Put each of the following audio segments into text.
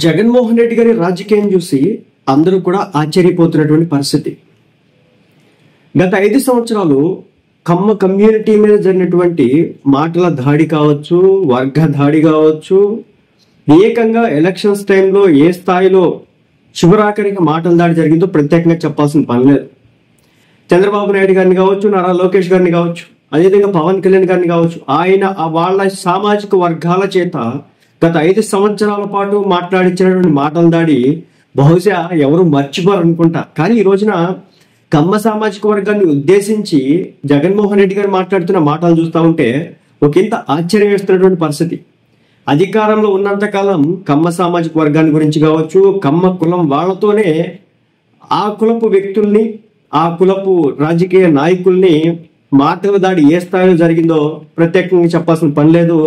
జగన్మోహన్ రెడ్డి గారి రాజకీయం చూసి అందరూ కూడా ఆశ్చర్యపోతున్నటువంటి పరిస్థితి. గత 5 సంవత్సరాలు కమ్మ కమ్యూనిటీ మీద జరిగినటువంటి మాటల దాడి కావచ్చు, వర్గ దాడి కావచ్చు, ఏకంగా ఎలక్షన్స్ టైంలో ఏ స్థాయిలో చివరాఖరికి మాటల దాడి జరిగిందో ప్రత్యేకంగా చెప్పాల్సిన పని లేదు. చంద్రబాబు నాయుడు గారిని కావచ్చు, నారా లోకేష్ గారిని కావచ్చు, అదేవిధంగా పవన్ కళ్యాణ్ గారిని కావచ్చు, ఆయన వాళ్ళ సామాజిక వర్గాల చేత గత 5 సంవత్సరాల పాటు మాట్లాడించినటువంటి మాటల దాడి బహుశా ఎవరు మర్చిపోరు అనుకుంటా. కానీ ఈ రోజున కమ్మ సామాజిక వర్గాన్ని ఉద్దేశించి జగన్మోహన్ రెడ్డి గారు మాట్లాడుతున్న మాటలు చూస్తూ ఉంటే ఒకంత ఆశ్చర్యం వేస్తున్నటువంటి పరిస్థితి. అధికారంలో ఉన్నంత కాలం కమ్మ సామాజిక వర్గాన్ని గురించి కావచ్చు, కమ్మ కులం వాళ్ళతోనే ఆ కులపు వ్యక్తుల్ని, ఆ కులపు రాజకీయ నాయకుల్ని మాటల దాడి ఏ స్థాయిలో జరిగిందో ప్రత్యేకంగా చెప్పాల్సిన పని లేదు.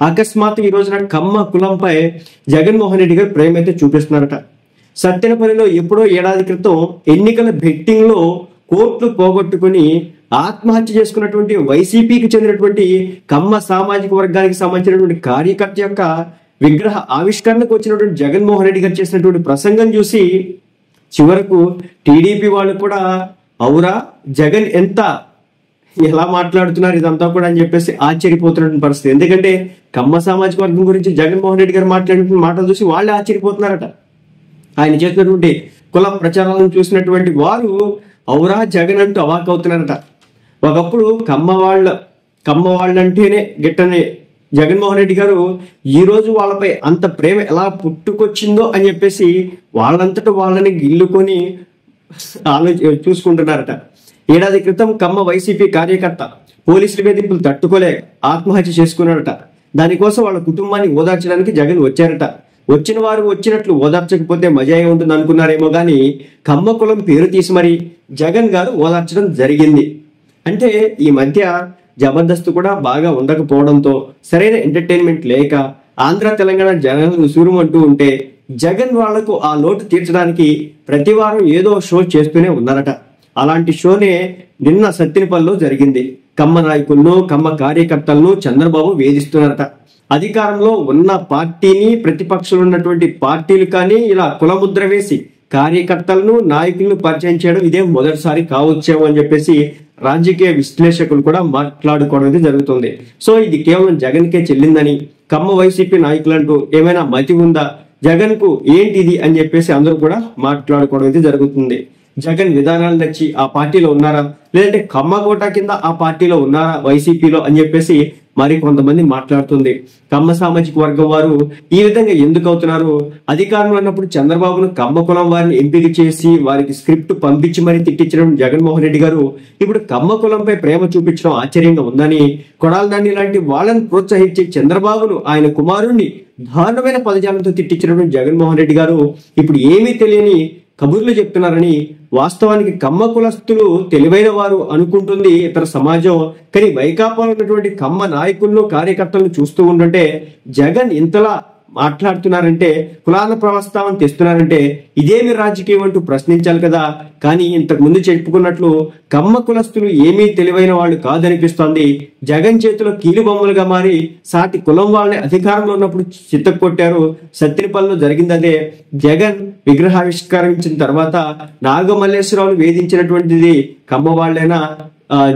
అకస్మాత్తుగా ఈ రోజున కమ్మ కులంపై జగన్మోహన్ రెడ్డి గారు ప్రేమ అయితే చూపిస్తున్నారట. సత్తెనపల్లిలో ఎప్పుడో ఏడాది క్రితం ఎన్నికల బెట్టింగ్ లో కోట్లు పోగొట్టుకుని ఆత్మహత్య చేసుకున్నటువంటి వైసీపీకి చెందినటువంటి కమ్మ సామాజిక వర్గానికి సంబంధించినటువంటి కార్యకర్త యొక్క విగ్రహ ఆవిష్కరణకు వచ్చినటువంటి జగన్మోహన్ రెడ్డి గారు చేసినటువంటి ప్రసంగం చూసి చివరకు టీడీపీ వాళ్ళు కూడా అవురా జగన్ ఎంత ఎలా మాట్లాడుతున్నారు ఇదంతా కూడా అని చెప్పేసి ఆశ్చర్యపోతున్నటువంటి పరిస్థితి. ఎందుకంటే కమ్మ సామాజిక వర్గం గురించి జగన్మోహన్ రెడ్డి గారు మాట్లాడిన మాటలు చూసి వాళ్ళే ఆశ్చర్యపోతున్నారట. ఆయన చేసినటువంటి కుల ప్రచారాలను చూసినటువంటి వారు అవురా జగన్ అంటూ అవాక్ అవుతున్నారట. ఒకప్పుడు కమ్మ వాళ్ళంటేనే గిట్టని జగన్మోహన్ రెడ్డి గారు ఈ రోజు వాళ్ళపై అంత ప్రేమ ఎలా పుట్టుకొచ్చిందో అని చెప్పేసి వాళ్ళంతటా వాళ్ళని గిల్లుకొని చూసుకుంటున్నారట. ఏడాది క్రితం కమ్మ వైసీపీ కార్యకర్త పోలీసుల వేధింపులు తట్టుకోలేక ఆత్మహత్య చేసుకున్నారట. దానికోసం వాళ్ళ కుటుంబాన్ని ఓదార్చడానికి జగన్ వచ్చారట. వచ్చిన వారు వచ్చినట్లు ఓదార్చకపోతే మజా ఉంటుంది అనుకున్నారేమో కానీ కమ్మ కులం పేరు తీసి మరి జగన్ గారు ఓదార్చడం జరిగింది. అంటే ఈ మధ్య జబర్దస్త్ కూడా బాగా ఉండకపోవడంతో సరైన ఎంటర్టైన్మెంట్ లేక ఆంధ్ర తెలంగాణ జనాలను సూరుమంటూ ఉంటే జగన్ వాళ్లకు ఆ లోటు తీర్చడానికి ప్రతి వారం ఏదో షో చేస్తూనే ఉన్నారట. అలాంటి షోనే నిన్న సత్తెనపల్లిలో జరిగింది. కమ్మ నాయకులను, కమ్మ కార్యకర్తలను చంద్రబాబు వేధిస్తున్నారట. అధికారంలో ఉన్న పార్టీని, ప్రతిపక్షంలో ఉన్నటువంటి పార్టీలు కానీ ఇలా కులముద్ర వేసి కార్యకర్తలను, నాయకులను పరిచయం చేయడం ఇదే మొదటిసారి కావచ్చేమో అని చెప్పేసి రాజకీయ విశ్లేషకులు కూడా మాట్లాడుకోవడం అయితే జరుగుతుంది. సో ఇది కేవలం జగన్ కే చెల్లిందని, కమ్మ వైసీపీ నాయకులంటూ ఏమైనా మతి ఉందా, జగన్ కు ఏంటిది అని చెప్పేసి అందరూ కూడా మాట్లాడుకోవడం అయితే జరుగుతుంది. జగన్ విధానాలు నచ్చి ఆ పార్టీలో ఉన్నారా, లేదంటే కమ్మకోట కింద ఆ పార్టీలో ఉన్నారా వైసీపీలో అని చెప్పేసి మరి కొంతమంది మాట్లాడుతుంది. కమ్మ సామాజిక వర్గం వారు ఈ విధంగా ఎందుకు అవుతున్నారు? అధికారంలో ఉన్నప్పుడు చంద్రబాబును కమ్మ కులం వారిని ఎంపిక చేసి వారికి స్క్రిప్ట్ పంపించి మరీ తిట్టించడం జగన్మోహన్ రెడ్డి గారు ఇప్పుడు కమ్మ కులంపై ప్రేమ చూపించడం ఆశ్చర్యంగా ఉందని, కొడాలి నాని లాంటి వాళ్ళని ప్రోత్సహించి చంద్రబాబును ఆయన కుమారుణ్ణి దారుణమైన పదజాలంతో తిట్టించడం జగన్మోహన్ రెడ్డి గారు ఇప్పుడు ఏమీ తెలియని కబుర్లు చెప్తున్నారని, వాస్తవానికి కమ్మ కులస్తులు తెలివైన వారు అనుకుంటుంది ఇతర సమాజం. కానీ వైకాపాలో ఉన్నటువంటి కమ్మ నాయకులను, కార్యకర్తలను చూస్తూ ఉంటుంటే జగన్ ఇంతలా మాట్లాడుతున్నారంటే, కులాల ప్రస్తావన తెస్తున్నారంటే ఇదేమి రాజకీయం అంటూ ప్రశ్నించాలి కదా. కానీ ఇంతకు ముందు చెప్పుకున్నట్లు కమ్మ కులస్తులు ఏమీ తెలివైన వాళ్ళు కాదనిపిస్తోంది. జగన్ చేతిలో కీలుబొమ్మలుగా మారి సాటి కులం వాళ్ళని అధికారంలో ఉన్నప్పుడు చిత్తకొట్టారు. సత్తెనపల్లిలో జరిగిందదే. జగన్ విగ్రహావిష్కరించిన తర్వాత నాగమల్లేశ్వరరావును వేధించినటువంటిది కమ్మ వాళ్ళైనా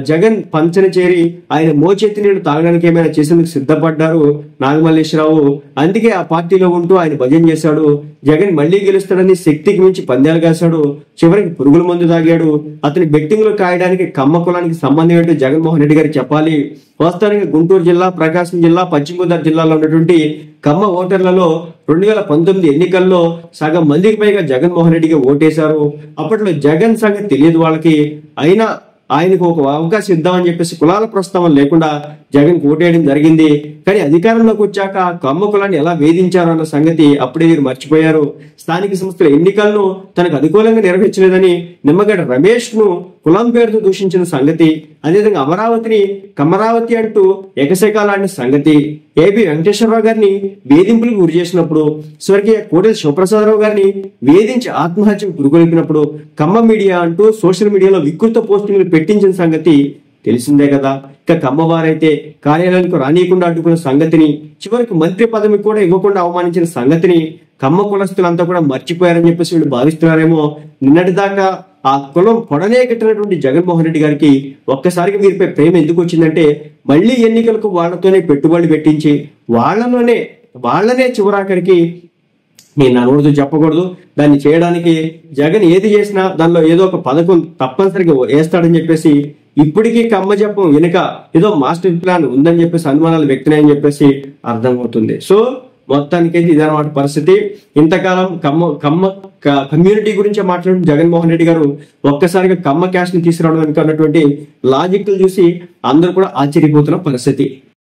జగన్ పంచన చేరి ఆయన మోచేతి నీళ్లు తాగడానికి ఏమైనా చేసేందుకు సిద్ధపడ్డారు నాగమల్లేశ్వరరావు. అందుకే ఆ పార్టీలో ఉంటూ ఆయన భజన చేశాడు. జగన్ మళ్లీ గెలుస్తాడని శక్తికి మించి పందాలు కాశాడు. చివరికి పురుగుల మందు తాగాడు. అతని బెట్టింగ్ లో కాయడానికి కమ్మ కులానికి సంబంధం ఏంటో జగన్మోహన్ రెడ్డి గారు చెప్పాలి. వాస్తవానికి గుంటూరు జిల్లా, ప్రకాశం జిల్లా, పశ్చిమ గోదావరి జిల్లాలో ఉన్నటువంటి కమ్మ ఓటర్లలో 2019 ఎన్నికల్లో సగం మందికి పైగా జగన్మోహన్ రెడ్డికి ఓటేశారు. అప్పట్లో జగన్ సంగతి తెలియదు వాళ్ళకి. అయినా ఆయనకు ఒక అవకాశం ఇద్దామని చెప్పేసి కులాల ప్రస్తావన లేకుండా జగన్ ఓటేయడం జరిగింది. కానీ అధికారంలోకి వచ్చాక కమ్మ కులాన్ని ఎలా వేధించారు అన్న సంగతి అప్పుడే వీరు మర్చిపోయారు. స్థానిక సంస్థల ఎన్నికలను తనకు అనుకూలంగా నిర్వహించలేదని నిమ్మగడ్డ రమేష్ ను కులం పేరుతో దూషించిన సంగతి, అదేవిధంగా అమరావతిని కమరావతి అంటూ ఎకశకాలాడిన సంగతి, ఏపీ వెంకటేశ్వరరావు గారిని వేధింపులకు గురి చేసినప్పుడు, స్వర్గీయ కోటెల శివప్రసాదరావు గారిని వేధించి ఆత్మహత్యకు పురుగొల్పినప్పుడు కమ్మ మీడియా అంటూ సోషల్ మీడియాలో వికృత పోస్టింగ్లు పెట్టించిన సంగతి తెలిసిందే కదా. ఇక కమ్మవారైతే కార్యాలయానికి రానియకుండా అడ్డుకున్న సంగతిని, చివరికి మంత్రి పదవి కూడా ఇవ్వకుండా అవమానించిన సంగతిని కమ్మ కులస్తులంతా కూడా మర్చిపోయారని చెప్పేసి వీళ్ళు భావిస్తున్నారేమో. నిన్నటి దాకా ఆ కులం పొడనే కట్టినటువంటి జగన్మోహన్ రెడ్డి గారికి ఒక్కసారిగా వీరిపై ప్రేమ ఎందుకు వచ్చిందంటే, మళ్ళీ ఎన్నికలకు వాళ్లతోనే పెట్టుబడి పెట్టించి వాళ్ళనే చివరాఖరికి నేను అనకూడదు చెప్పకూడదు, దాన్ని చేయడానికి జగన్ ఏది చేసినా దానిలో ఏదో ఒక పథకం తప్పనిసరిగా వేస్తాడని చెప్పేసి ఇప్పటికీ కమ్మ జపం వెనుక ఏదో మాస్టర్ ప్లాన్ ఉందని చెప్పేసి అనుమానాలు వ్యక్తమని చెప్పేసి అర్థమవుతుంది. సో మొత్తానికైతే ఇదన్నమాట పరిస్థితి. ఇంతకాలం కమ్మ కమ్యూనిటీ గురించి మాట్లాడిన జగన్మోహన్ రెడ్డి గారు ఒక్కసారిగా కమ్మ క్యాస్ట్ ని తీసుకురావడానికి అన్నటువంటి లాజిక్లు చూసి అందరూ కూడా ఆశ్చర్యపోతున్న పరిస్థితి.